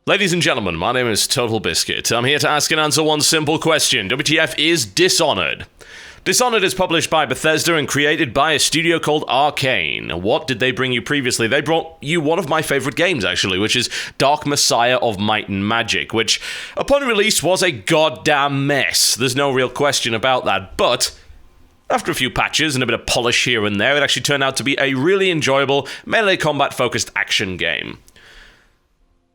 Ladies and gentlemen, my name is TotalBiscuit. I'm here to ask and answer one simple question. WTF is Dishonored? Dishonored is published by Bethesda and created by a studio called Arkane. What did they bring you previously? They brought you one of my favorite games, actually, which is Dark Messiah of Might and Magic, which, upon release, was a goddamn mess. There's no real question about that, but after a few patches and a bit of polish here and there, it actually turned out to be a really enjoyable, melee combat-focused action game.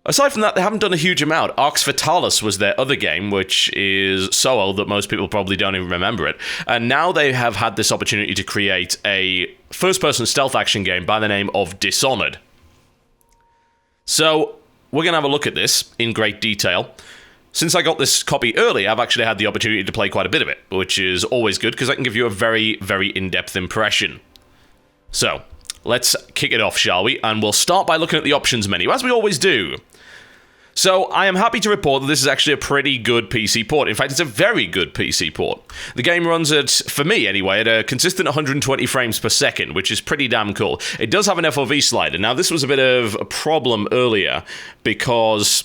Aside from that, they haven't done a huge amount. Arx Fatalis was their other game, which is so old that most people probably don't even remember it. And now they have had this opportunity to create a first-person stealth action game by the name of Dishonored. So, we're going to have a look at this in great detail. Since I got this copy early, I've actually had the opportunity to play quite a bit of it, which is always good because I can give you a very, very in-depth impression. So, let's kick it off, shall we? And we'll start by looking at the options menu, as we always do. So, I am happy to report that this is actually a pretty good PC port. In fact, it's a very good PC port. The game runs at, for me anyway, at a consistent 120 frames per second, which is pretty damn cool. It does have an FOV slider. Now, this was a bit of a problem earlier because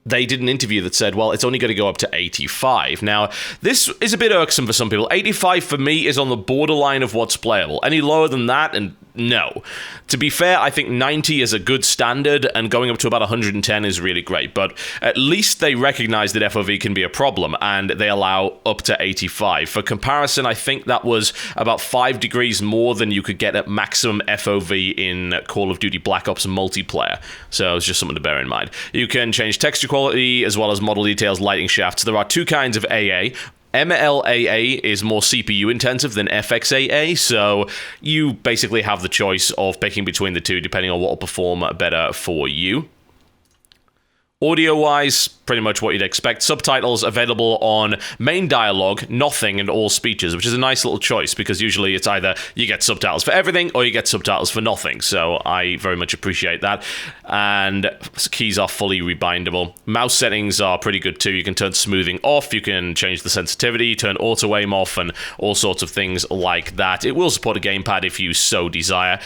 they did an interview that said, well, it's only going to go up to 85. Now, this is a bit irksome for some people. 85 for me is on the borderline of what's playable. Any lower than that, and no. To be fair, I think 90 is a good standard, and going up to about 110 is really great. But at least they recognize that FOV can be a problem, and they allow up to 85. For comparison, I think that was about 5 degrees more than you could get at maximum FOV in Call of Duty Black Ops multiplayer. So it's just something to bear in mind. You can change texture quality as well as model details, lighting shafts. There are two kinds of AA. MLAA is more CPU intensive than FXAA, so you basically have the choice of picking between the two depending on what will perform better for you. Audio-wise, pretty much what you'd expect. Subtitles available on main dialogue, nothing, and all speeches, which is a nice little choice, because usually it's either you get subtitles for everything, or you get subtitles for nothing, so I very much appreciate that. And keys are fully rebindable. Mouse settings are pretty good too. You can turn smoothing off, you can change the sensitivity, turn auto-aim off, and all sorts of things like that. It will support a gamepad if you so desire.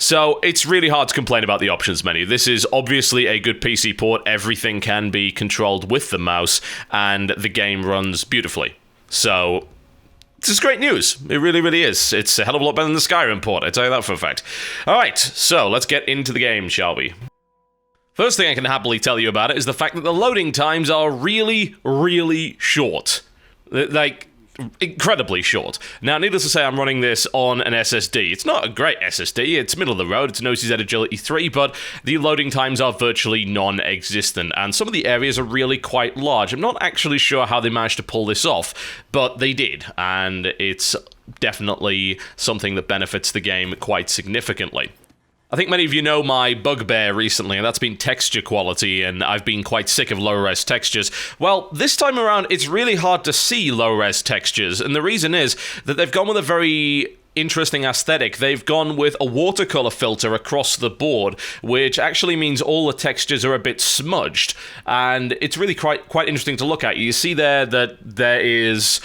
So, it's really hard to complain about the options menu. This is obviously a good PC port. Everything can be controlled with the mouse, and the game runs beautifully. So, this is great news. It really, really is. It's a hell of a lot better than the Skyrim port, I tell you that for a fact. Alright, so let's get into the game, shall we? First thing I can happily tell you about it is the fact that the loading times are really, really short. Like, incredibly short. Now, needless to say, I'm running this on an SSD. It's not a great SSD, it's middle of the road, it's an OCZ Agility 3, but the loading times are virtually non-existent, and some of the areas are really quite large. I'm not actually sure how they managed to pull this off, but they did, and it's definitely something that benefits the game quite significantly. I think many of you know my bugbear recently, and that's been texture quality, and I've been quite sick of low-res textures. Well, this time around, it's really hard to see low-res textures, and the reason is that they've gone with a very interesting aesthetic. They've gone with a watercolor filter across the board, which actually means all the textures are a bit smudged, and it's really quite interesting to look at. You see there that there is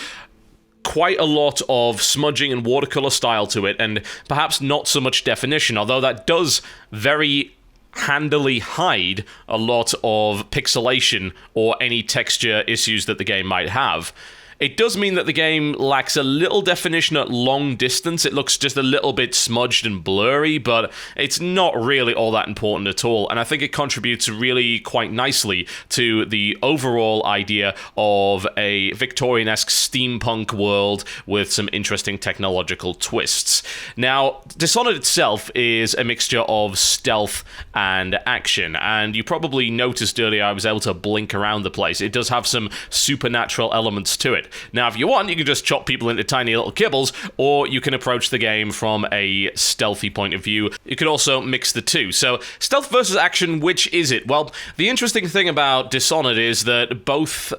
quite a lot of smudging and watercolor style to it, and perhaps not so much definition, although that does very handily hide a lot of pixelation or any texture issues that the game might have. It does mean that the game lacks a little definition at long distance. It looks just a little bit smudged and blurry, but it's not really all that important at all, and I think it contributes really quite nicely to the overall idea of a Victorian-esque steampunk world with some interesting technological twists. Now, Dishonored itself is a mixture of stealth and action, and you probably noticed earlier I was able to blink around the place. It does have some supernatural elements to it. Now, if you want, you can just chop people into tiny little kibbles, or you can approach the game from a stealthy point of view. You could also mix the two. So, stealth versus action, which is it? Well, the interesting thing about Dishonored is that both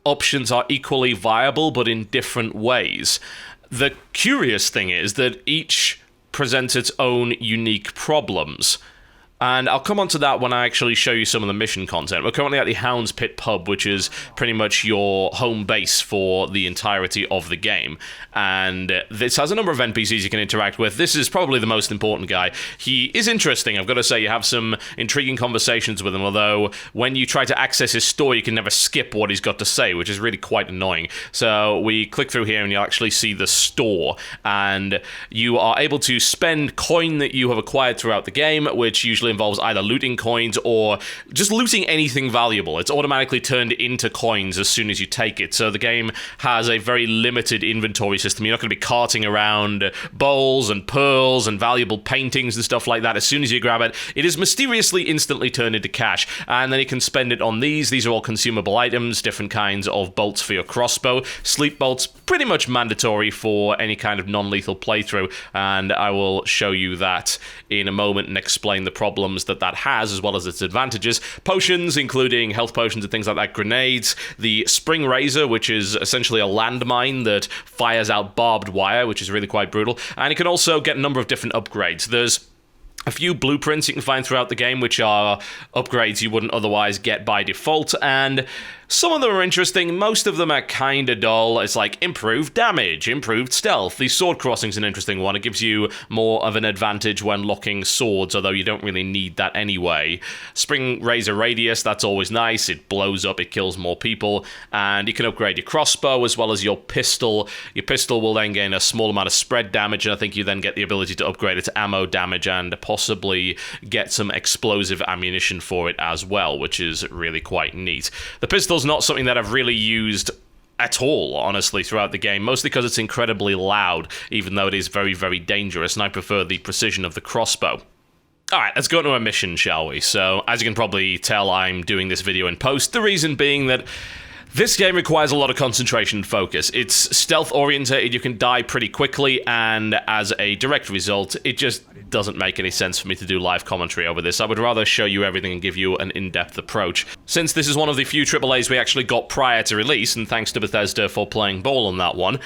options are equally viable, but in different ways. The curious thing is that each presents its own unique problems. And I'll come on to that when I actually show you some of the mission content. We're currently at the Hound's Pit pub, which is pretty much your home base for the entirety of the game. And this has a number of NPCs you can interact with. This is probably the most important guy. He is interesting, I've got to say. You have some intriguing conversations with him, although when you try to access his store, you can never skip what he's got to say, which is really quite annoying. So we click through here and you'll actually see the store, and you are able to spend coin that you have acquired throughout the game, which usually involves either looting coins or just looting anything valuable. It's automatically turned into coins as soon as you take it, so the game has a very limited inventory system. You're not going to be carting around bowls and pearls and valuable paintings and stuff like that. As soon as you grab it, it is mysteriously instantly turned into cash, and then you can spend it on these. These are all consumable items, different kinds of bolts for your crossbow. Sleep bolts, pretty much mandatory for any kind of non-lethal playthrough, and I will show you that in a moment and explain the problems that has, as well as its advantages. Potions, including health potions and things like that, grenades, the spring razor, which is essentially a landmine that fires out barbed wire, which is really quite brutal, and you can also get a number of different upgrades. There's a few blueprints you can find throughout the game, which are upgrades you wouldn't otherwise get by default, and some of them are interesting. Most of them are kind of dull. It's like improved damage, improved stealth. The sword crossing's an interesting one. It gives you more of an advantage when locking swords, although you don't really need that anyway. Spring razor radius, that's always nice. It blows up, it kills more people, and you can upgrade your crossbow as well as your pistol. Your pistol will then gain a small amount of spread damage, and I think you then get the ability to upgrade its ammo damage and possibly get some explosive ammunition for it as well, which is really quite neat. The pistol's not something that I've really used at all, honestly, throughout the game, mostly because it's incredibly loud, even though it is very, very dangerous, and I prefer the precision of the crossbow. Alright, let's go into a mission, shall we? So, as you can probably tell, I'm doing this video in post, the reason being that this game requires a lot of concentration and focus. It's stealth-orientated, you can die pretty quickly, and as a direct result, it just doesn't make any sense for me to do live commentary over this. I would rather show you everything and give you an in-depth approach. Since this is one of the few AAAs we actually got prior to release, and thanks to Bethesda for playing ball on that one,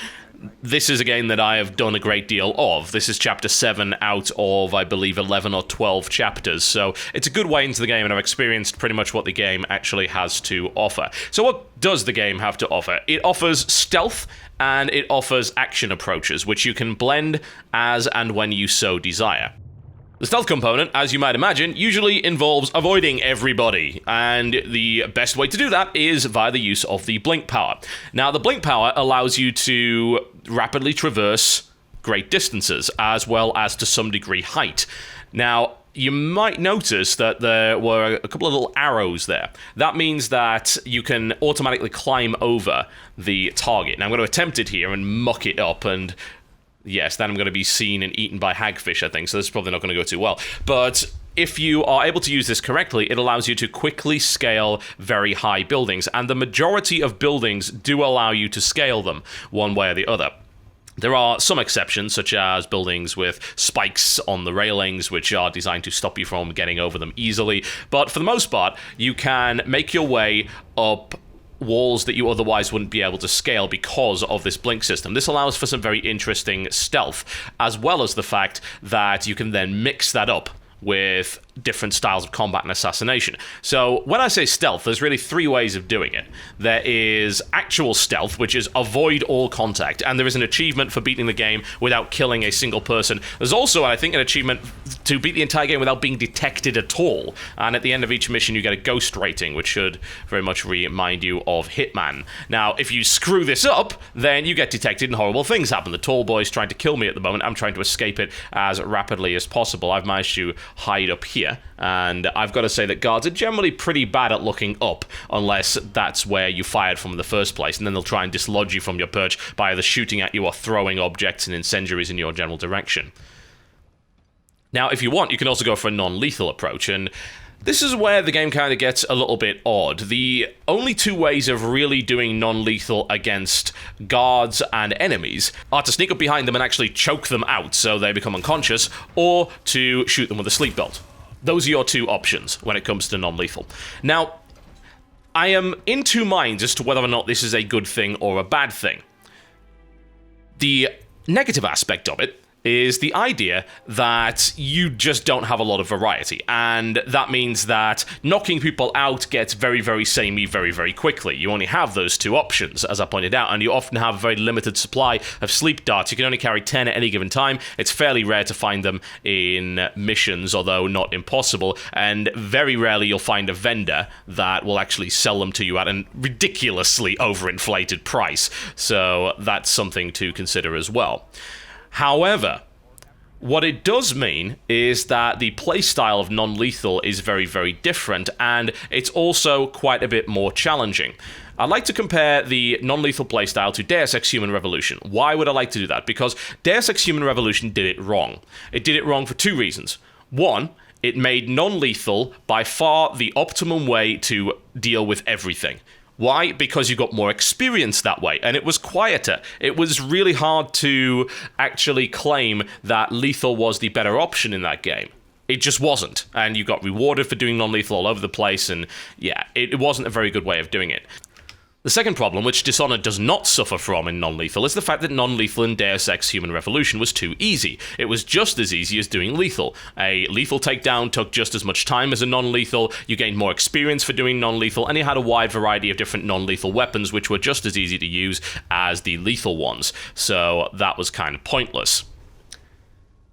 this is a game that I have done a great deal of. This is chapter 7 out of, I believe, 11 or 12 chapters, so it's a good way into the game, and I've experienced pretty much what the game actually has to offer. So what does the game have to offer? It offers stealth, and it offers action approaches, which you can blend as and when you so desire. The stealth component, as you might imagine, usually involves avoiding everybody, and the best way to do that is via the use of the blink power. Now, the blink power allows you to rapidly traverse great distances, as well as to some degree height. Now, you might notice that there were a couple of little arrows there. That means that you can automatically climb over the target. Now, I'm going to attempt it here and muck it up, and yes, then I'm going to be seen and eaten by hagfish, I think, so this is probably not going to go too well. But if you are able to use this correctly, it allows you to quickly scale very high buildings, and the majority of buildings do allow you to scale them one way or the other. There are some exceptions, such as buildings with spikes on the railings, which are designed to stop you from getting over them easily, but for the most part, you can make your way up walls that you otherwise wouldn't be able to scale because of this blink system. This allows for some very interesting stealth, as well as the fact that you can then mix that up with different styles of combat and assassination. So when I say stealth, there's really three ways of doing it. There is actual stealth, which is avoid all contact, and there is an achievement for beating the game without killing a single person. There's also, I think, an achievement to beat the entire game without being detected at all, and at the end of each mission you get a ghost rating, which should very much remind you of Hitman. Now, if you screw this up, then you get detected and horrible things happen. The tall boy's trying to kill me at the moment. I'm trying to escape it as rapidly as possible. I've managed to hide up here, and I've got to say that guards are generally pretty bad at looking up, unless that's where you fired from in the first place, and then they'll try and dislodge you from your perch by either shooting at you or throwing objects and incendiaries in your general direction. Now, if you want, you can also go for a non-lethal approach, and this is where the game kind of gets a little bit odd. The only two ways of really doing non-lethal against guards and enemies are to sneak up behind them and actually choke them out so they become unconscious, or to shoot them with a sleep belt. Those are your two options when it comes to non-lethal. Now, I am in two minds as to whether or not this is a good thing or a bad thing. The negative aspect of it is the idea that you just don't have a lot of variety, and that means that knocking people out gets very, very samey very, very quickly. You only have those two options, as I pointed out, and you often have a very limited supply of sleep darts. You can only carry 10 at any given time. It's fairly rare to find them in missions, although not impossible, and very rarely you'll find a vendor that will actually sell them to you at a ridiculously overinflated price, so that's something to consider as well. However, what it does mean is that the playstyle of non-lethal is very, very different, and it's also quite a bit more challenging. I'd like to compare the non-lethal playstyle to Deus Ex Human Revolution. Why would I like to do that? Because Deus Ex Human Revolution did it wrong. It did it wrong for two reasons. One, it made non-lethal by far the optimum way to deal with everything. Why? Because you got more experience that way, and it was quieter. It was really hard to actually claim that lethal was the better option in that game. It just wasn't, and you got rewarded for doing non-lethal all over the place, and yeah, it wasn't a very good way of doing it. The second problem, which Dishonored does not suffer from in non-lethal, is the fact that non-lethal in Deus Ex Human Revolution was too easy. It was just as easy as doing lethal. A lethal takedown took just as much time as a non-lethal, you gained more experience for doing non-lethal, and you had a wide variety of different non-lethal weapons which were just as easy to use as the lethal ones, so that was kind of pointless.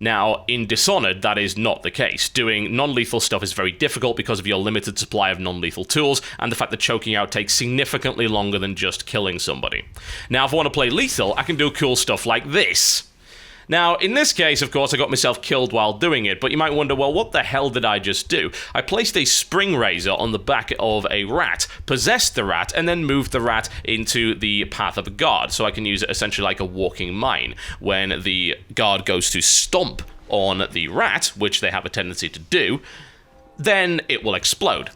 Now, in Dishonored, that is not the case. Doing non-lethal stuff is very difficult because of your limited supply of non-lethal tools, and the fact that choking out takes significantly longer than just killing somebody. Now, if I want to play lethal, I can do cool stuff like this. Now, in this case, of course, I got myself killed while doing it, but you might wonder, well, what the hell did I just do? I placed a spring razor on the back of a rat, possessed the rat, and then moved the rat into the path of a guard, so I can use it essentially like a walking mine. When the guard goes to stomp on the rat, which they have a tendency to do, then it will explode.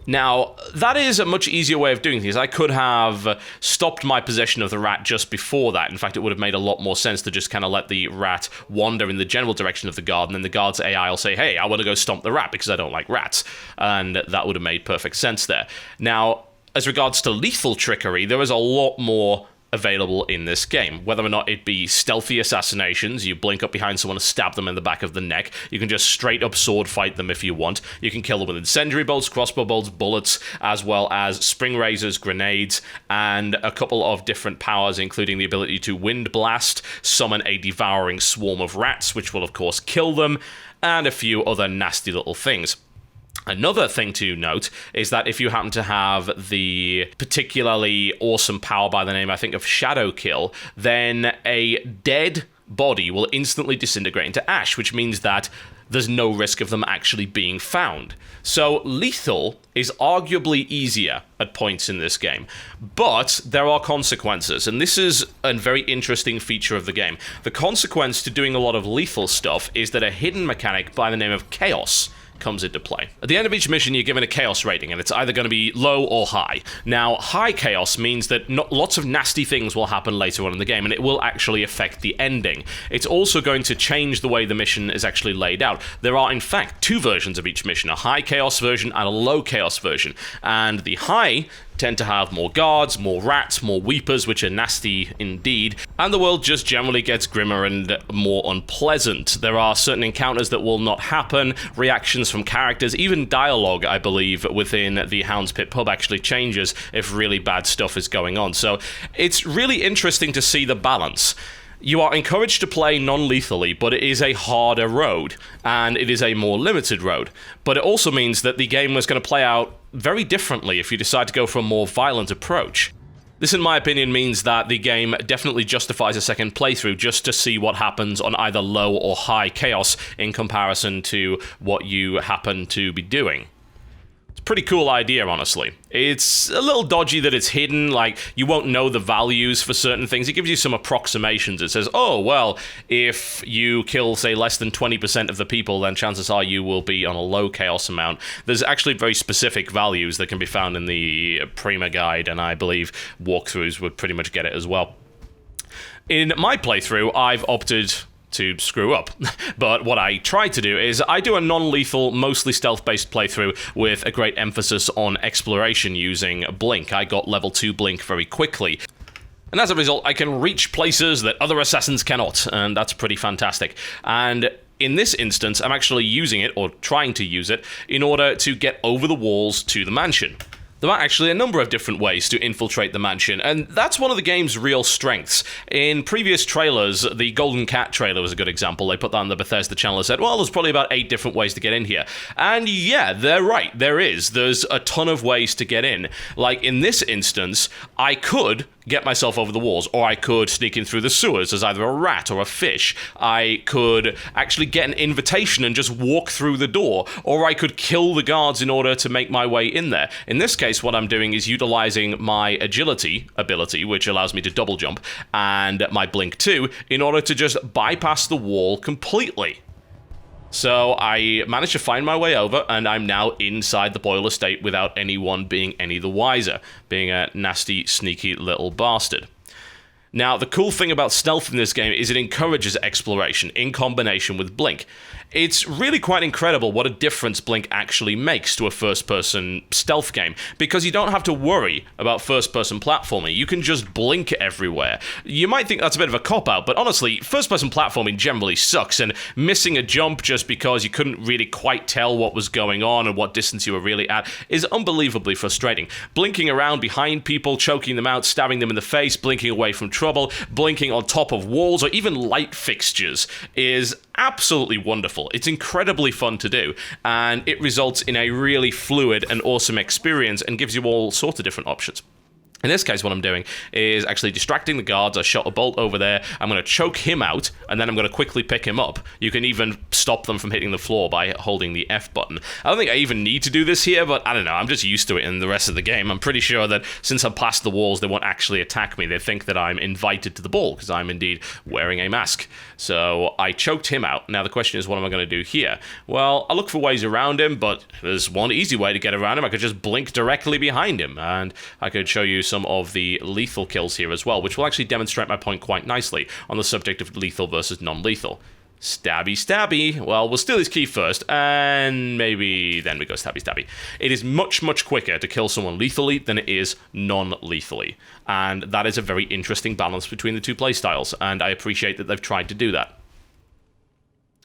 Now, that is a much easier way of doing things. I could have stopped my possession of the rat just before that. In fact, it would have made a lot more sense to just kind of let the rat wander in the general direction of the guard, and then the guard's AI will say, hey, I want to go stomp the rat because I don't like rats. And that would have made perfect sense there. Now, as regards to lethal trickery, there is a lot more available in this game. Whether or not it be stealthy assassinations, you blink up behind someone and stab them in the back of the neck. You can just straight up sword fight them if you want. You can kill them with incendiary bolts, crossbow bolts, bullets, as well as spring razors, grenades, and a couple of different powers, including the ability to wind blast, summon a devouring swarm of rats, which will of course kill them, and a few other nasty little things. Another thing to note is that if you happen to have the particularly awesome power by the name, I think, of Shadow Kill, then a dead body will instantly disintegrate into ash, which means that there's no risk of them actually being found. So lethal is arguably easier at points in this game, but there are consequences, and this is a very interesting feature of the game. The consequence to doing a lot of lethal stuff is that a hidden mechanic by the name of Chaos comes into play. At the end of each mission, you're given a chaos rating, and it's either going to be low or high. Now, high chaos means that lots of nasty things will happen later on in the game, and it will actually affect the ending. It's also going to change the way the mission is actually laid out. There are, in fact, two versions of each mission, a high chaos version and a low chaos version, and the high tend to have more guards, more rats, more weepers, which are nasty indeed, and the world just generally gets grimmer and more unpleasant. There are certain encounters that will not happen, reactions from characters, even dialogue, I believe, within the Hound's Pit pub actually changes if really bad stuff is going on. So it's really interesting to see the balance. You are encouraged to play non-lethally, but it is a harder road, and it is a more limited road. But it also means that the game is going to play out very differently if you decide to go for a more violent approach. This, in my opinion, means that the game definitely justifies a second playthrough just to see what happens on either low or high chaos in comparison to what you happen to be doing. Pretty cool idea, honestly. It's a little dodgy that it's hidden, like, you won't know the values for certain things. It gives you some approximations. It says, oh, well, if you kill, say, less than 20% of the people, then chances are you will be on a low chaos amount. There's actually very specific values that can be found in the Prima guide, and I believe walkthroughs would pretty much get it as well. In my playthrough, I've opted to screw up. But what I try to do is I do a non-lethal, mostly stealth-based playthrough with a great emphasis on exploration using Blink. I got level 2 Blink very quickly. And as a result, I can reach places that other assassins cannot, and that's pretty fantastic. And in this instance, I'm actually using it, or trying to use it, in order to get over the walls to the mansion. There are actually a number of different ways to infiltrate the mansion, and that's one of the game's real strengths. In previous trailers, the Golden Cat trailer was a good example. They put that on the Bethesda channel and said, well, there's probably about 8 different ways to get in here. And yeah, they're right, there is. There's a ton of ways to get in. Like, in this instance, I could get myself over the walls, or I could sneak in through the sewers as either a rat or a fish. I could actually get an invitation and just walk through the door, or I could kill the guards in order to make my way in there. In this case, what I'm doing is utilizing my agility ability, which allows me to double jump, and my blink 2, in order to just bypass the wall completely. So I managed to find my way over, and I'm now inside the Boyle estate without anyone being any the wiser, being a nasty, sneaky little bastard. Now, the cool thing about stealth in this game is it encourages exploration in combination with Blink. It's really quite incredible what a difference Blink actually makes to a first-person stealth game, because you don't have to worry about first-person platforming. You can just blink everywhere. You might think that's a bit of a cop-out, but honestly, first-person platforming generally sucks, and missing a jump just because you couldn't really quite tell what was going on and what distance you were really at is unbelievably frustrating. Blinking around behind people, choking them out, stabbing them in the face, blinking away from trouble, blinking on top of walls, or even light fixtures is absolutely wonderful. It's incredibly fun to do, and it results in a really fluid and awesome experience and gives you all sorts of different options. In this case, what I'm doing is actually distracting the guards. I shot a bolt over there. I'm going to choke him out, and then I'm going to quickly pick him up. You can even stop them from hitting the floor by holding the F button. I don't think I even need to do this here, but I don't know. I'm just used to it in the rest of the game. I'm pretty sure that since I'm past the walls, they won't actually attack me. They think that I'm invited to the ball, because I'm indeed wearing a mask. So I choked him out. Now the question is, what am I going to do here? Well, I look for ways around him, but there's one easy way to get around him. I could just blink directly behind him, and I could show you some of the lethal kills here as well, which will actually demonstrate my point quite nicely on the subject of lethal versus non-lethal. Stabby, stabby. Well, we'll steal his key first, and maybe then we go stabby, stabby. It is much, much quicker to kill someone lethally than it is non-lethally, and that is a very interesting balance between the two playstyles, and I appreciate that they've tried to do that.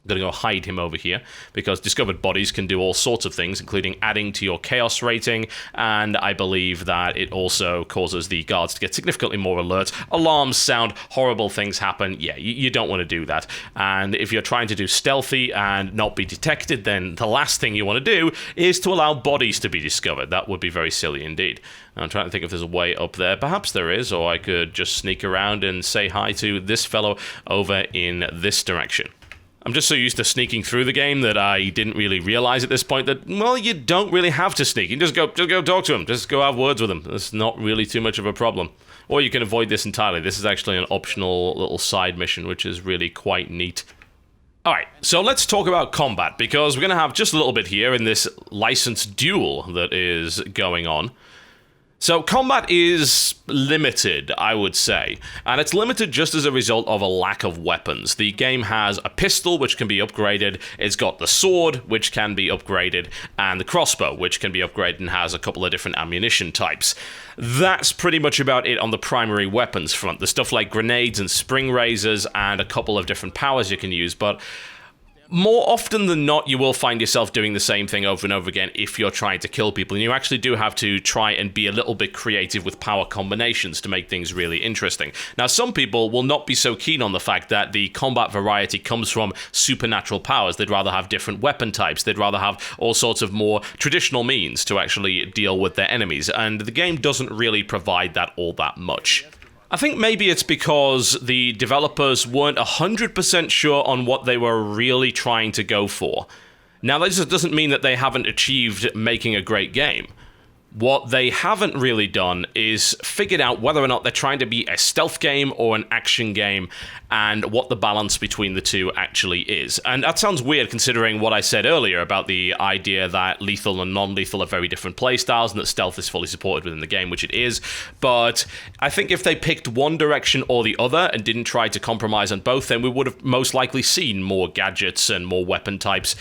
I'm going to go hide him over here, because discovered bodies can do all sorts of things, including adding to your chaos rating, and I believe that it also causes the guards to get significantly more alert. Alarms sound, horrible things happen. Yeah, you don't want to do that. And if you're trying to do stealthy and not be detected, then the last thing you want to do is to allow bodies to be discovered. That would be very silly indeed. I'm trying to think if there's a way up there. Perhaps there is, or I could just sneak around and say hi to this fellow over in this direction. I'm just so used to sneaking through the game that I didn't really realize at this point that, well, you don't really have to sneak. You can just go talk to him. Just go have words with him. It's not really too much of a problem. Or you can avoid this entirely. This is actually an optional little side mission, which is really quite neat. Alright, so let's talk about combat, because we're going to have just a little bit here in this licensed duel that is going on. So combat is limited, I would say, and it's limited just as a result of a lack of weapons. The game has a pistol, which can be upgraded, it's got the sword, which can be upgraded, and the crossbow, which can be upgraded and has a couple of different ammunition types. That's pretty much about it on the primary weapons front. There's stuff like grenades and spring razors and a couple of different powers you can use, but more often than not, you will find yourself doing the same thing over and over again if you're trying to kill people, and you actually do have to try and be a little bit creative with power combinations to make things really interesting. Now, some people will not be so keen on the fact that the combat variety comes from supernatural powers. They'd rather have different weapon types. They'd rather have all sorts of more traditional means to actually deal with their enemies, and the game doesn't really provide that all that much. I think maybe it's because the developers weren't 100% sure on what they were really trying to go for. Now, that just doesn't mean that they haven't achieved making a great game. What they haven't really done is figured out whether or not they're trying to be a stealth game or an action game, and what the balance between the two actually is. And that sounds weird considering what I said earlier about the idea that lethal and non-lethal are very different playstyles and that stealth is fully supported within the game, which it is. But I think if they picked one direction or the other and didn't try to compromise on both, then we would have most likely seen more gadgets and more weapon types.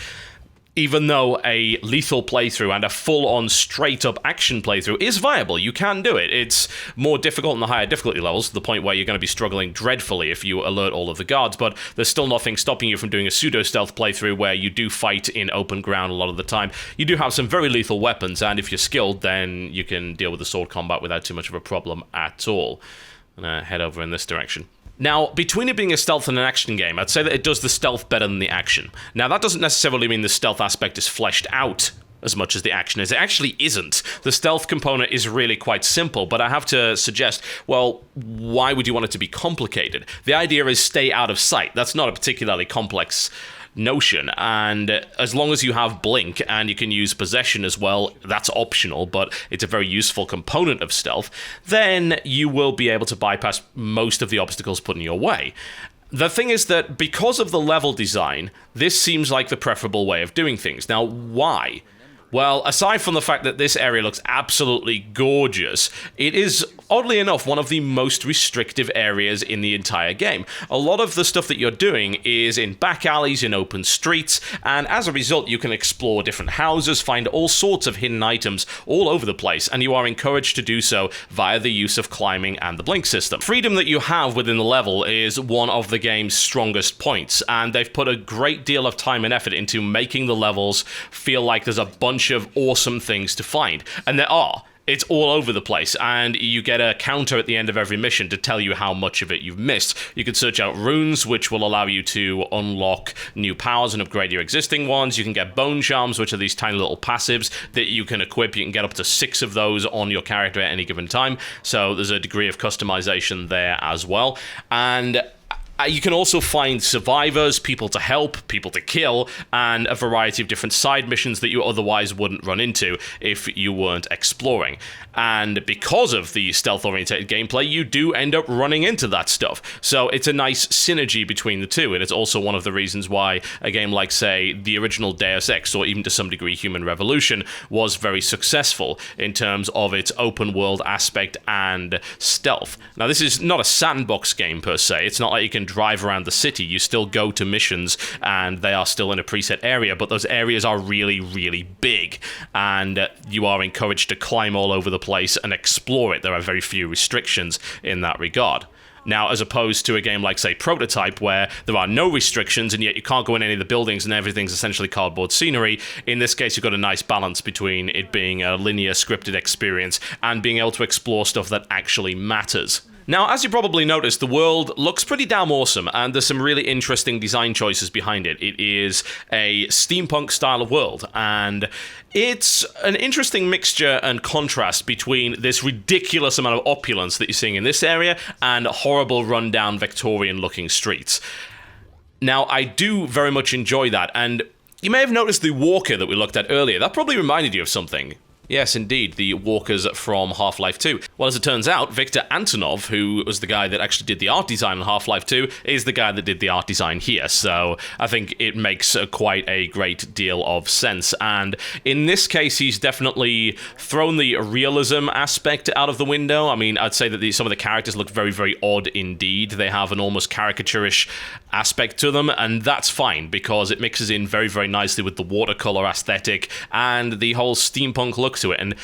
even though a lethal playthrough and a full-on straight-up action playthrough is viable. You can do it. It's more difficult in the higher difficulty levels, to the point where you're going to be struggling dreadfully if you alert all of the guards, but there's still nothing stopping you from doing a pseudo-stealth playthrough where you do fight in open ground a lot of the time. You do have some very lethal weapons, and if you're skilled, then you can deal with the sword combat without too much of a problem at all. I'm going to head over in this direction. Now, between it being a stealth and an action game, I'd say that it does the stealth better than the action. Now, that doesn't necessarily mean the stealth aspect is fleshed out as much as the action is. It actually isn't. The stealth component is really quite simple, but I have to suggest, well, why would you want it to be complicated? The idea is stay out of sight. That's not a particularly complex notion, and as long as you have blink and you can use possession as well, that's optional, but it's a very useful component of stealth, then you will be able to bypass most of the obstacles put in your way. The thing is that because of the level design, this seems like the preferable way of doing things. Now, why? Well, aside from the fact that this area looks absolutely gorgeous, it is, oddly enough, one of the most restrictive areas in the entire game. A lot of the stuff that you're doing is in back alleys, in open streets, and as a result, you can explore different houses, find all sorts of hidden items all over the place, and you are encouraged to do so via the use of climbing and the blink system. Freedom that you have within the level is one of the game's strongest points, and they've put a great deal of time and effort into making the levels feel like there's a bunch of awesome things to find. And there are. It's all over the place, and you get a counter at the end of every mission to tell you how much of it you've missed. You can search out runes, which will allow you to unlock new powers and upgrade your existing ones. You can get bone charms, which are these tiny little passives that you can equip. You can get up to 6 of those on your character at any given time, so there's a degree of customization there as well. And you can also find survivors, people to help, people to kill, and a variety of different side missions that you otherwise wouldn't run into if you weren't exploring. And because of the stealth-oriented gameplay, you do end up running into that stuff. So it's a nice synergy between the two, and it's also one of the reasons why a game like, say, the original Deus Ex, or even to some degree Human Revolution, was very successful in terms of its open-world aspect and stealth. Now, this is not a sandbox game per se. It's not like you can drive around the city. You still go to missions, and they are still in a preset area, but those areas are really, really big, and you are encouraged to climb all over the place and explore it. There are very few restrictions in that regard. Now, as opposed to a game like, say, Prototype, where there are no restrictions, and yet you can't go in any of the buildings and everything's essentially cardboard scenery, in this case you've got a nice balance between it being a linear scripted experience and being able to explore stuff that actually matters. Now, as you probably noticed, the world looks pretty damn awesome, and there's some really interesting design choices behind it. It is a steampunk style of world, and it's an interesting mixture and contrast between this ridiculous amount of opulence that you're seeing in this area and horrible, rundown, Victorian-looking streets. Now, I do very much enjoy that, and you may have noticed the walker that we looked at earlier. That probably reminded you of something. Yes, indeed, the walkers from Half-Life 2. Well, as it turns out, Viktor Antonov, who was the guy that actually did the art design on Half-Life 2, is the guy that did the art design here, so I think it makes quite a great deal of sense. And in this case, he's definitely thrown the realism aspect out of the window. I mean, I'd say that some of the characters look very, very odd indeed. They have an almost caricaturish aspect to them, and that's fine, because it mixes in very, very nicely with the watercolor aesthetic and the whole steampunk look to it. And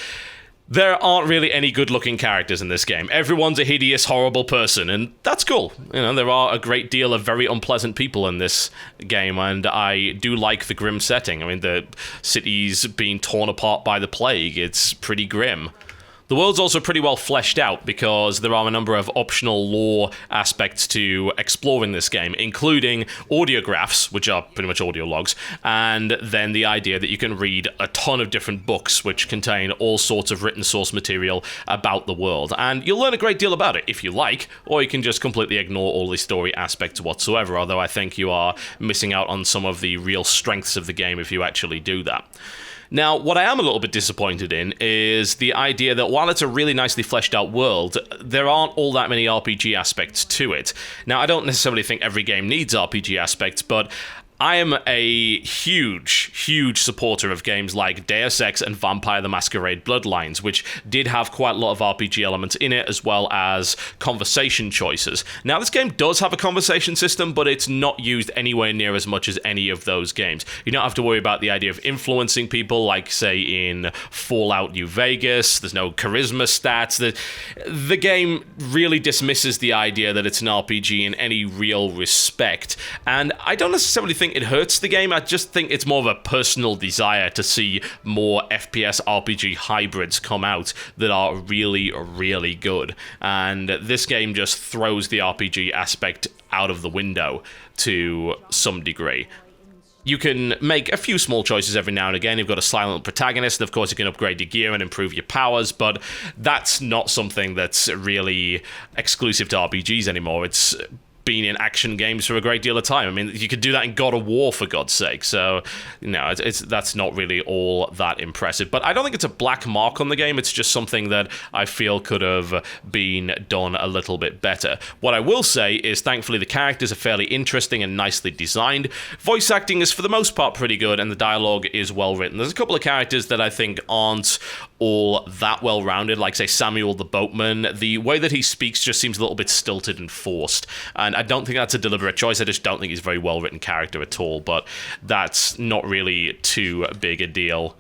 there aren't really any good-looking characters in this game. Everyone's a hideous, horrible person, and that's cool. You know, there are a great deal of very unpleasant people in this game, and I do like the grim setting. I mean, the city's being torn apart by the plague. It's pretty grim. The world's also pretty well fleshed out, because there are a number of optional lore aspects to explore in this game, including audiographs, which are pretty much audio logs, and then the idea that you can read a ton of different books which contain all sorts of written source material about the world. And you'll learn a great deal about it if you like, or you can just completely ignore all the story aspects whatsoever, although I think you are missing out on some of the real strengths of the game if you actually do that. Now, what I am a little bit disappointed in is the idea that while it's a really nicely fleshed out world, there aren't all that many RPG aspects to it. Now, I don't necessarily think every game needs RPG aspects, but I am a huge huge supporter of games like Deus Ex and Vampire the Masquerade Bloodlines, which did have quite a lot of RPG elements in it, as well as conversation choices. Now, this game does have a conversation system, but it's not used anywhere near as much as any of those games. You don't have to worry about the idea of influencing people, like, say, in Fallout New Vegas. There's no charisma stats. The game really dismisses the idea that it's an RPG in any real respect, and I don't necessarily think it hurts the game. I just think it's more of a personal desire to see more FPS RPG hybrids come out that are really, really good, and this game just throws the RPG aspect out of the window to some degree. You can make a few small choices every now and again. You've got a silent protagonist, and of course you can upgrade your gear and improve your powers, but that's not something that's really exclusive to RPGs anymore. It's been in action games for a great deal of time. I mean, you could do that in God of War, for God's sake. So, no, that's not really all that impressive. But I don't think it's a black mark on the game. It's just something that I feel could have been done a little bit better. What I will say is, thankfully, the characters are fairly interesting and nicely designed. Voice acting is, for the most part, pretty good, and the dialogue is well written. There's a couple of characters that I think aren't all that well-rounded, like, say, Samuel the Boatman. The way that he speaks just seems a little bit stilted and forced, and I don't think that's a deliberate choice. I just don't think he's a very well-written character at all, but that's not really too big a deal,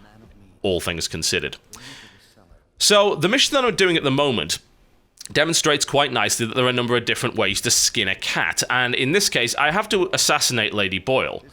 all things considered. So, the mission that I'm doing at the moment demonstrates quite nicely that there are a number of different ways to skin a cat, and in this case, I have to assassinate Lady Boyle,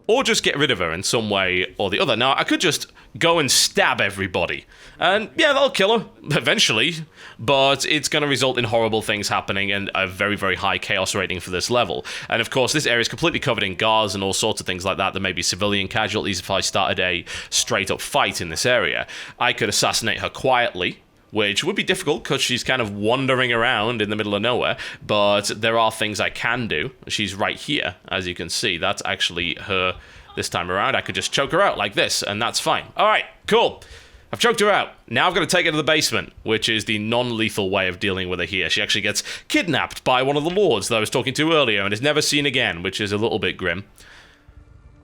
or just get rid of her in some way or the other. Now, I could just go and stab everybody, and yeah, that'll kill her, eventually, but it's going to result in horrible things happening and a very, very high chaos rating for this level. And of course, this area is completely covered in guards and all sorts of things like that. There may be civilian casualties if I started a straight-up fight in this area. I could assassinate her quietly, which would be difficult because she's kind of wandering around in the middle of nowhere, but there are things I can do. She's right here, as you can see. That's actually her this time around. I could just choke her out like this, and that's fine. All right, cool. I've choked her out. Now I've got to take her to the basement, which is the non-lethal way of dealing with her here. She actually gets kidnapped by one of the lords that I was talking to earlier and is never seen again, which is a little bit grim.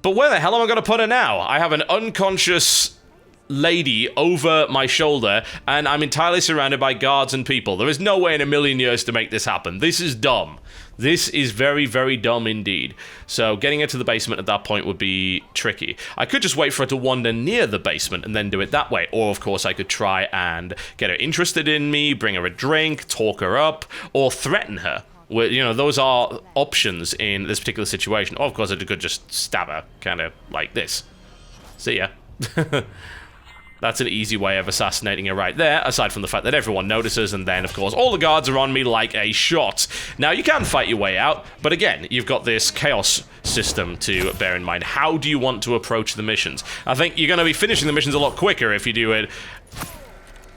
But where the hell am I going to put her now? I have an unconscious lady over my shoulder, and I'm entirely surrounded by guards and people. There is no way in a million years to make this happen. This is dumb. This is very, very dumb indeed. So getting her to the basement at that point would be tricky. I could just wait for her to wander near the basement and then do it that way. Or, of course, I could try and get her interested in me, bring her a drink, talk her up, or threaten her. You know, those are options in this particular situation. Or, of course, I could just stab her, kind of like this. See ya. That's an easy way of assassinating her right there, aside from the fact that everyone notices, and then, of course, all the guards are on me like a shot. Now, you can fight your way out, but again, you've got this chaos system to bear in mind. How do you want to approach the missions? I think you're going to be finishing the missions a lot quicker if you do it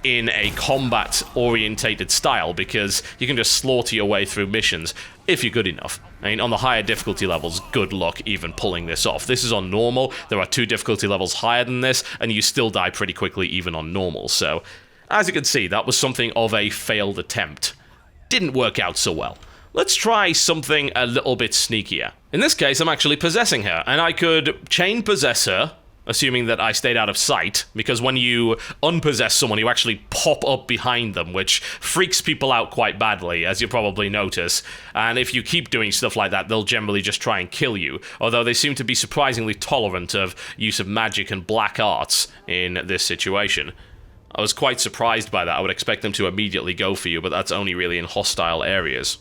in a combat-orientated style, because you can just slaughter your way through missions if you're good enough. I mean, on the higher difficulty levels, good luck even pulling this off. This is on normal. There are 2 difficulty levels higher than this, and you still die pretty quickly even on normal. So, as you can see, that was something of a failed attempt. Didn't work out so well. Let's try something a little bit sneakier. In this case, I'm actually possessing her, and I could chain possess her, assuming that I stayed out of sight, because when you unpossess someone, you actually pop up behind them, which freaks people out quite badly, as you probably notice. And if you keep doing stuff like that, they'll generally just try and kill you, although they seem to be surprisingly tolerant of use of magic and black arts in this situation. I was quite surprised by that. I would expect them to immediately go for you, but that's only really in hostile areas.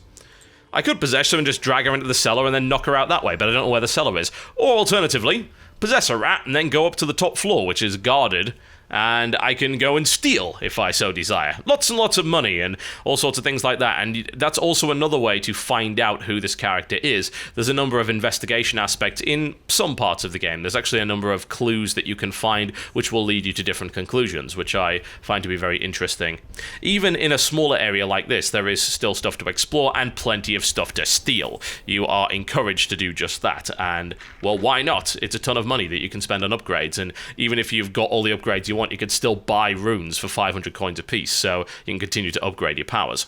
I could possess her and just drag her into the cellar and then knock her out that way, but I don't know where the cellar is. Or alternatively, possess a rat and then go up to the top floor, which is guarded, and I can go and steal if I so desire. Lots and lots of money and all sorts of things like that, and that's also another way to find out who this character is. There's a number of investigation aspects in some parts of the game. There's actually a number of clues that you can find which will lead you to different conclusions, which I find to be very interesting. Even in a smaller area like this, there is still stuff to explore and plenty of stuff to steal. You are encouraged to do just that, and, well, why not? It's a ton of money that you can spend on upgrades, and even if you've got all the upgrades you want, you could still buy runes for 500 coins apiece, so you can continue to upgrade your powers.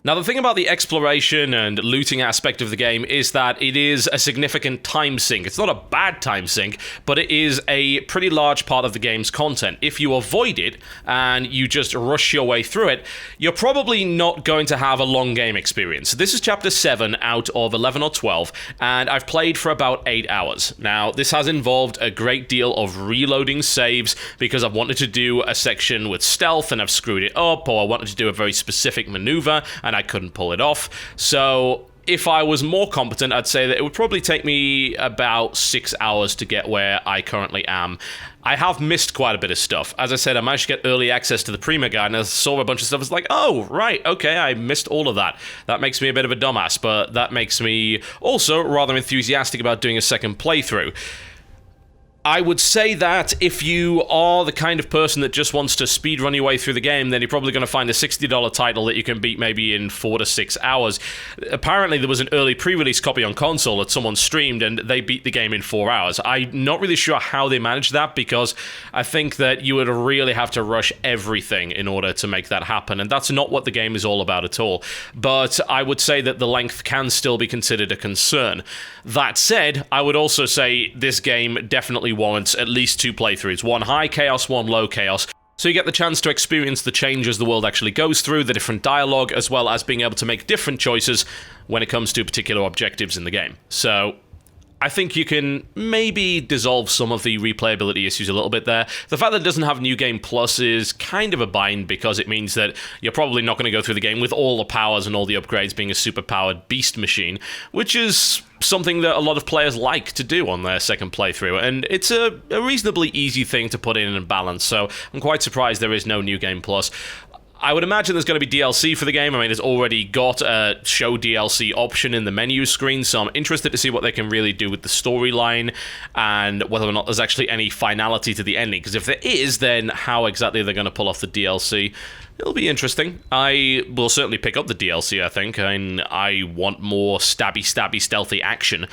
Now, the thing about the exploration and looting aspect of the game is that it is a significant time sink. It's not a bad time sink, but it is a pretty large part of the game's content. If you avoid it and you just rush your way through it, you're probably not going to have a long game experience. This is Chapter 7 out of 11 or 12, and I've played for about 8 hours. Now, this has involved a great deal of reloading saves because I've wanted to do a section with stealth and I've screwed it up, or I wanted to do a very specific maneuver and I couldn't pull it off. So if I was more competent, I'd say that it would probably take me about 6 hours to get where I currently am. I have missed quite a bit of stuff. As I said, I managed to get early access to the Prima Guide, and I saw a bunch of stuff. It's like, oh, right, okay, I missed all of that. That makes me a bit of a dumbass, but that makes me also rather enthusiastic about doing a second playthrough. I would say that if you are the kind of person that just wants to speedrun your way through the game, then you're probably going to find a $60 title that you can beat maybe in 4 to 6 hours. Apparently, there was an early pre-release copy on console that someone streamed, and they beat the game in 4 hours. I'm not really sure how they managed that, because I think that you would really have to rush everything in order to make that happen, and that's not what the game is all about at all. But I would say that the length can still be considered a concern. That said, I would also say this game definitely warrants at least 2 playthroughs, one high chaos, one low chaos, so you get the chance to experience the changes the world actually goes through, the different dialogue, as well as being able to make different choices when it comes to particular objectives in the game. So I think you can maybe dissolve some of the replayability issues a little bit there. The fact that it doesn't have New Game Plus is kind of a bind, because it means that you're probably not going to go through the game with all the powers and all the upgrades being a super-powered beast machine, which is something that a lot of players like to do on their second playthrough, and it's a reasonably easy thing to put in and balance, so I'm quite surprised there is no New Game Plus. I would imagine there's going to be DLC for the game. I mean, it's already got a show DLC option in the menu screen, so I'm interested to see what they can really do with the storyline and whether or not there's actually any finality to the ending, because if there is, then how exactly they're going to pull off the DLC. It'll be interesting. I will certainly pick up the DLC, I think, and I want more stabby, stealthy action.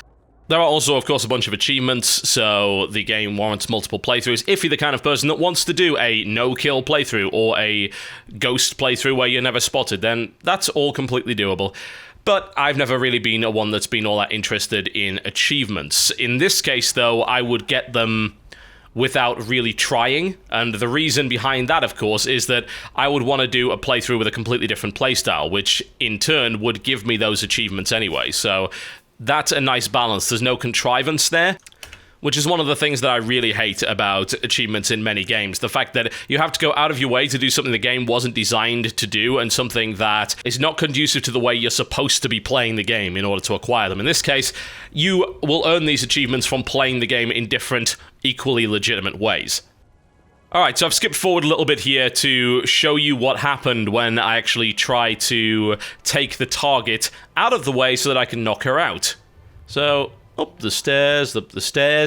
There are also, of course, a bunch of achievements, so the game warrants multiple playthroughs if you're the kind of person that wants to do a no-kill playthrough or a ghost playthrough where you're never spotted, then that's all completely doable. But I've never really been a one that's been all that interested in achievements. In this case, though, I would get them without really trying, and the reason behind that, of course, is that I would want to do a playthrough with a completely different playstyle, which in turn would give me those achievements anyway, so that's a nice balance. There's no contrivance there, which is one of the things that I really hate about achievements in many games. The fact that you have to go out of your way to do something the game wasn't designed to do, and something that is not conducive to the way you're supposed to be playing the game in order to acquire them. In this case, you will earn these achievements from playing the game in different, equally legitimate ways. Alright, so I've skipped forward a little bit here to show you what happened when I actually try to take the target out of the way so that I can knock her out. So, up the stairs,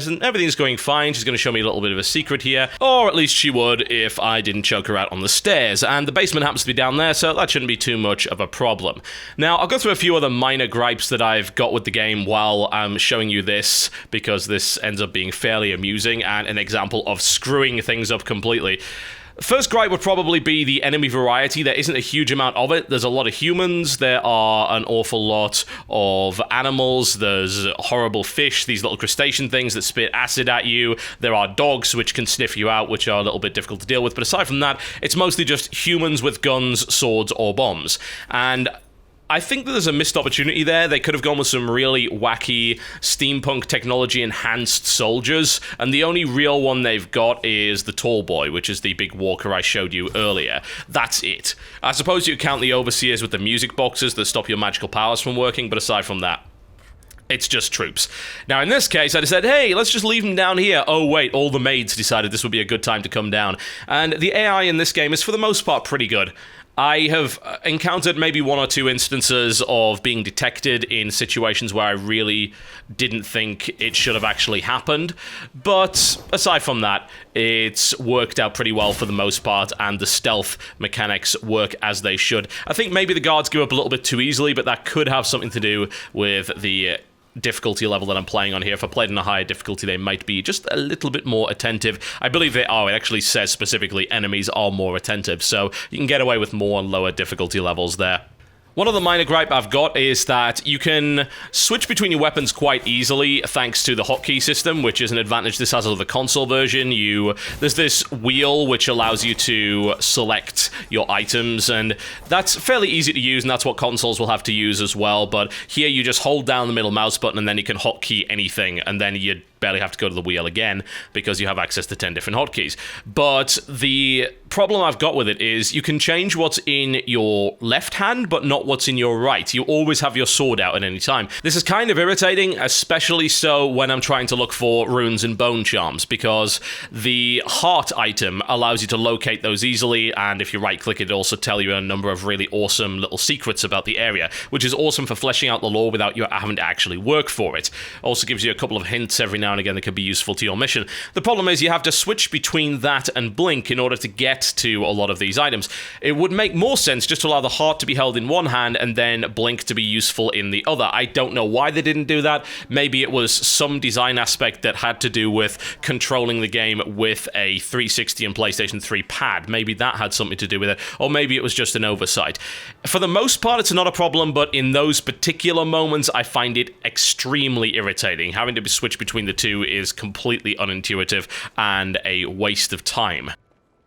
and everything's going fine. She's going to show me a little bit of a secret here, or at least she would if I didn't choke her out on the stairs, and the basement happens to be down there, so that shouldn't be too much of a problem. Now, I'll go through a few other minor gripes that I've got with the game while I'm showing you this, because this ends up being fairly amusing and an example of screwing things up completely. First gripe would probably be the enemy variety. There isn't a huge amount of it. There's a lot of humans, there are an awful lot of animals, there's horrible fish, these little crustacean things that spit acid at you, there are dogs which can sniff you out, which are a little bit difficult to deal with, but aside from that, it's mostly just humans with guns, swords, or bombs. And I think that there's a missed opportunity there. They could have gone with some really wacky steampunk technology-enhanced soldiers, and the only real one they've got is the tall boy, which is the big walker I showed you earlier. That's it. I suppose you count the overseers with the music boxes that stop your magical powers from working, but aside from that, it's just troops. Now, in this case, I just said, hey, let's just leave them down here. Oh, wait, all the maids decided this would be a good time to come down. And the AI in this game is, for the most part, pretty good. I have encountered maybe 1 or 2 instances of being detected in situations where I really didn't think it should have actually happened, but aside from that, it's worked out pretty well for the most part, and the stealth mechanics work as they should. I think maybe the guards give up a little bit too easily, but that could have something to do with the difficulty level that I'm playing on here. If I played in a higher difficulty, they might be just a little bit more attentive. I believe they are. It actually says specifically enemies are more attentive, so you can get away with more on lower difficulty levels there. One other minor gripe I've got is that you can switch between your weapons quite easily thanks to the hotkey system, which is an advantage this has over the console version. There's this wheel which allows you to select your items, and that's fairly easy to use, and that's what consoles will have to use as well, but here you just hold down the middle mouse button and then you can hotkey anything, and then you barely have to go to the wheel again because you have access to 10 different hotkeys. But the problem I've got with it is you can change what's in your left hand, but not what's in your right. You always have your sword out at any time. This is kind of irritating, especially so when I'm trying to look for runes and bone charms, because the heart item allows you to locate those easily, and if you right-click it also tell you a number of really awesome little secrets about the area, which is awesome for fleshing out the lore without you having to actually work for it. Also gives you a couple of hints every now and again that could be useful to your mission. The problem is you have to switch between that and blink in order to get to a lot of these items. It would make more sense just to allow the heart to be held in one hand and then blink to be useful in the other. I don't know why they didn't do that. Maybe it was some design aspect that had to do with controlling the game with a 360 and PlayStation 3 pad. Maybe that had something to do with it, or maybe it was just an oversight. For the most part, it's not a problem, but in those particular moments, I find it extremely irritating. Having to switch between the two is completely unintuitive and a waste of time.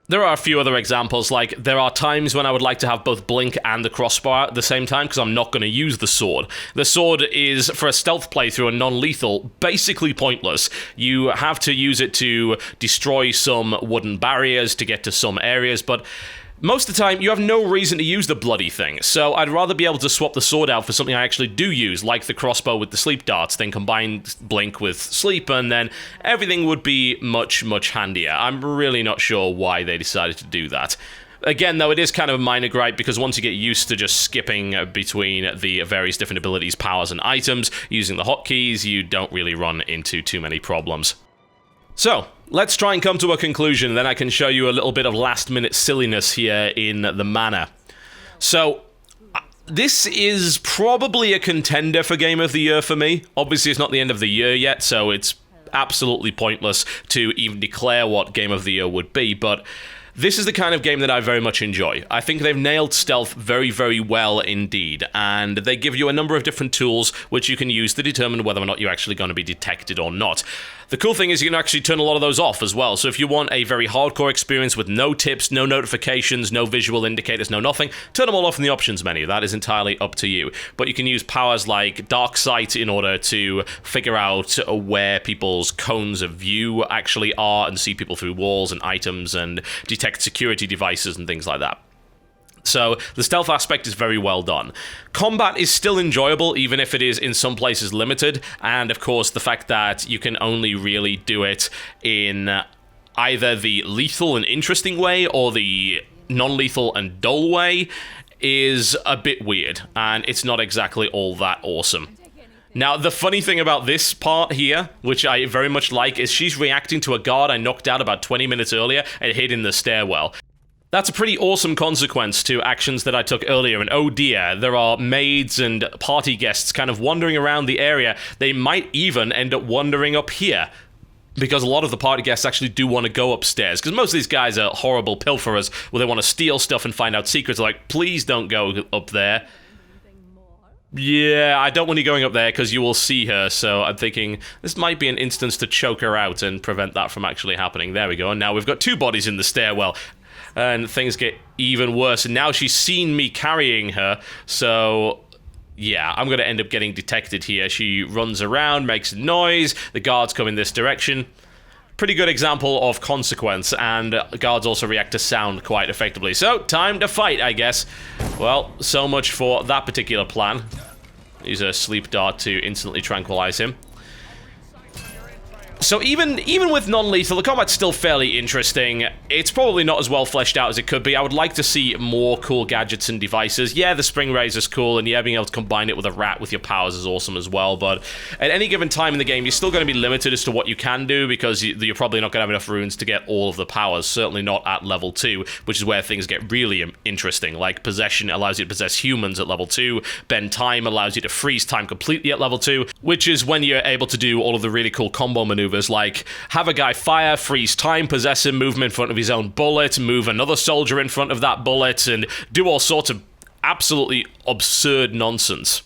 There are a few other examples, like there are times when I would like to have both blink and the crossbar at the same time because I'm not going to use the sword. The sword is, for a stealth playthrough and non-lethal, basically pointless. You have to use it to destroy some wooden barriers to get to some areas, but most of the time, you have no reason to use the bloody thing, so I'd rather be able to swap the sword out for something I actually do use, like the crossbow with the sleep darts, then combine blink with sleep, and then everything would be much, much handier. I'm really not sure why they decided to do that. Again, though, it is kind of a minor gripe, because once you get used to just skipping between the various different abilities, powers, and items, using the hotkeys, you don't really run into too many problems. So, let's try and come to a conclusion, then I can show you a little bit of last-minute silliness here in the manor. So, this is probably a contender for Game of the Year for me. Obviously, it's not the end of the year yet, so it's absolutely pointless to even declare what Game of the Year would be, but this is the kind of game that I very much enjoy. I think they've nailed stealth very, very well indeed, and they give you a number of different tools which you can use to determine whether or not you're actually going to be detected or not. The cool thing is you can actually turn a lot of those off as well, so if you want a very hardcore experience with no tips, no notifications, no visual indicators, no nothing, turn them all off in the options menu. That is entirely up to you. But you can use powers like Dark Sight in order to figure out where people's cones of view actually are and see people through walls and items and detect security devices and things like that. So the stealth aspect is very well done. Combat is still enjoyable, even if it is in some places limited, and of course the fact that you can only really do it in either the lethal and interesting way or the non-lethal and dull way is a bit weird, and it's not exactly all that awesome. Now, the funny thing about this part here, which I very much like, is she's reacting to a guard I knocked out about 20 minutes earlier and hid in the stairwell. That's a pretty awesome consequence to actions that I took earlier, and oh dear, there are maids and party guests kind of wandering around the area. They might even end up wandering up here, because a lot of the party guests actually do want to go upstairs, because most of these guys are horrible pilferers, where they want to steal stuff and find out secrets. They're like, please don't go up there. Yeah, I don't want you going up there because you will see her, so I'm thinking this might be an instance to choke her out and prevent that from actually happening. There we go, and now we've got two bodies in the stairwell. And things get even worse, and now she's seen me carrying her, so yeah, I'm going to end up getting detected here. She runs around, makes a noise, the guards come in this direction. Pretty good example of consequence, and guards also react to sound quite effectively. So, time to fight, I guess. Well, so much for that particular plan. Use a sleep dart to instantly tranquilize him. So even with non-lethal, the combat's still fairly interesting. It's probably not as well fleshed out as it could be. I would like to see more cool gadgets and devices. Yeah, the spring razor's cool, and yeah, being able to combine it with a rat with your powers is awesome as well, but at any given time in the game, you're still going to be limited as to what you can do, because you're probably not going to have enough runes to get all of the powers, certainly not at level 2, which is where things get really interesting. Like, Possession allows you to possess humans at level 2, Bend Time allows you to freeze time completely at level 2, which is when you're able to do all of the really cool combo maneuvers, like have a guy fire, freeze time, possess him, move him in front of his own bullet, move another soldier in front of that bullet, and do all sorts of absolutely absurd nonsense.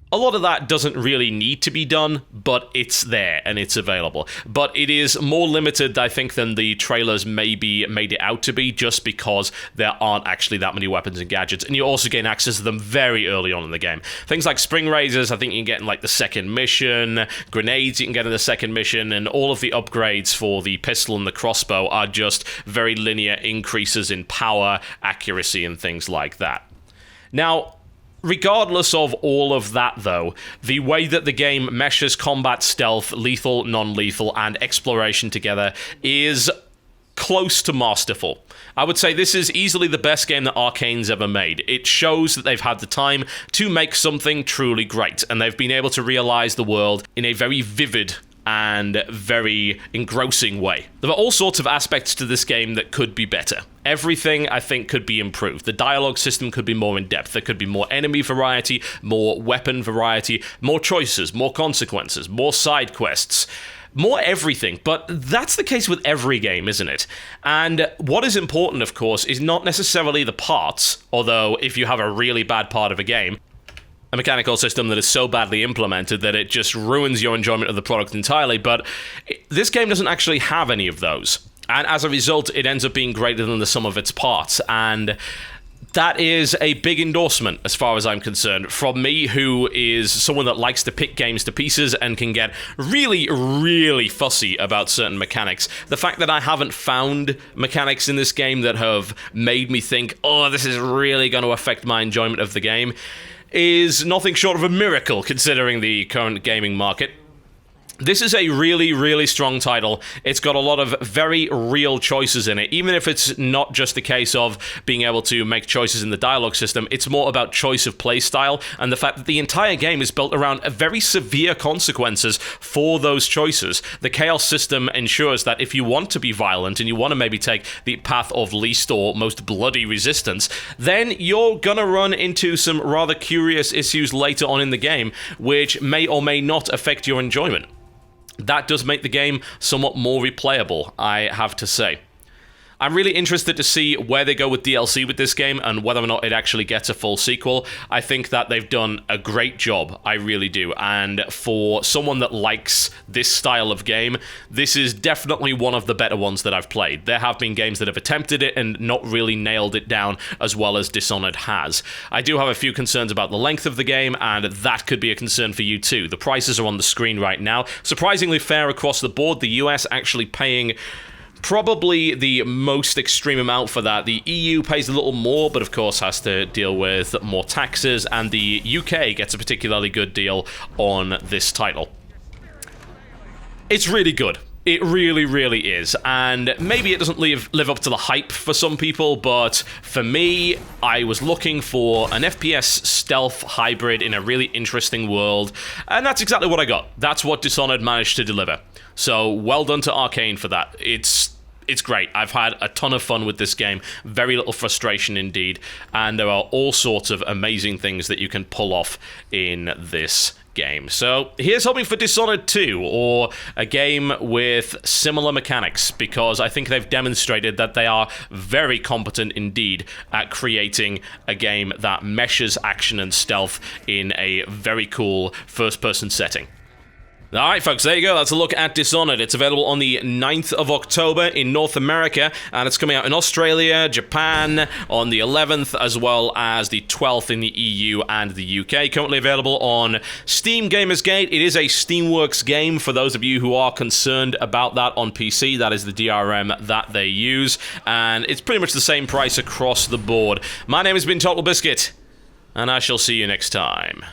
A lot of that doesn't really need to be done, but it's there and it's available. But it is more limited, I think, than the trailers maybe made it out to be, just because there aren't actually that many weapons and gadgets, and you also gain access to them very early on in the game. Things like spring razors, I think you can get in like the second mission, grenades you can get in the second mission, and all of the upgrades for the pistol and the crossbow are just very linear increases in power, accuracy, and things like that. Now, regardless of all of that, though, the way that the game meshes combat, stealth, lethal, non-lethal, and exploration together is close to masterful. I would say this is easily the best game that Arkane's ever made. It shows that they've had the time to make something truly great, and they've been able to realize the world in a very vivid and very engrossing way. There are all sorts of aspects to this game that could be better. Everything, I think, could be improved. The dialogue system could be more in-depth. There could be more enemy variety, more weapon variety, more choices, more consequences, more side quests, more everything. But that's the case with every game, isn't it? And what is important, of course, is not necessarily the parts, although if you have a really bad part of a game, a mechanical system that is so badly implemented that it just ruins your enjoyment of the product entirely, but this game doesn't actually have any of those. And as a result, it ends up being greater than the sum of its parts, and that is a big endorsement, as far as I'm concerned, from me, who is someone that likes to pick games to pieces and can get really, really fussy about certain mechanics. The fact that I haven't found mechanics in this game that have made me think, oh, this is really going to affect my enjoyment of the game, is nothing short of a miracle, considering the current gaming market. This is a really, really strong title. It's got a lot of very real choices in it. Even if it's not just a case of being able to make choices in the dialogue system, it's more about choice of play style and the fact that the entire game is built around very severe consequences for those choices. The chaos system ensures that if you want to be violent and you want to maybe take the path of least or most bloody resistance, then you're gonna run into some rather curious issues later on in the game, which may or may not affect your enjoyment. That does make the game somewhat more replayable, I have to say. I'm really interested to see where they go with DLC with this game and whether or not it actually gets a full sequel. I think that they've done a great job, I really do. And for someone that likes this style of game, this is definitely one of the better ones that I've played. There have been games that have attempted it and not really nailed it down as well as Dishonored has. I do have a few concerns about the length of the game, and that could be a concern for you too. The prices are on the screen right now. Surprisingly fair across the board, the US actually paying probably the most extreme amount for that. The EU pays a little more, but of course has to deal with more taxes, and the UK gets a particularly good deal on this title. It's really good. It really, really is, and maybe it doesn't live up to the hype for some people, but for me, I was looking for an FPS stealth hybrid in a really interesting world, and that's exactly what I got. That's what Dishonored managed to deliver. So, well done to Arkane for that. It's great. I've had a ton of fun with this game, very little frustration indeed, and there are all sorts of amazing things that you can pull off in this game. So here's hoping for Dishonored 2, or a game with similar mechanics, because I think they've demonstrated that they are very competent indeed at creating a game that meshes action and stealth in a very cool first-person setting. Alright folks, there you go, that's a look at Dishonored. It's available on the 9th of October in North America, and it's coming out in Australia, Japan on the 11th, as well as the 12th in the EU and the UK. Currently available on Steam Gamersgate. It is a Steamworks game for those of you who are concerned about that on PC. That is the DRM that they use, and it's pretty much the same price across the board. My name has been TotalBiscuit, and I shall see you next time.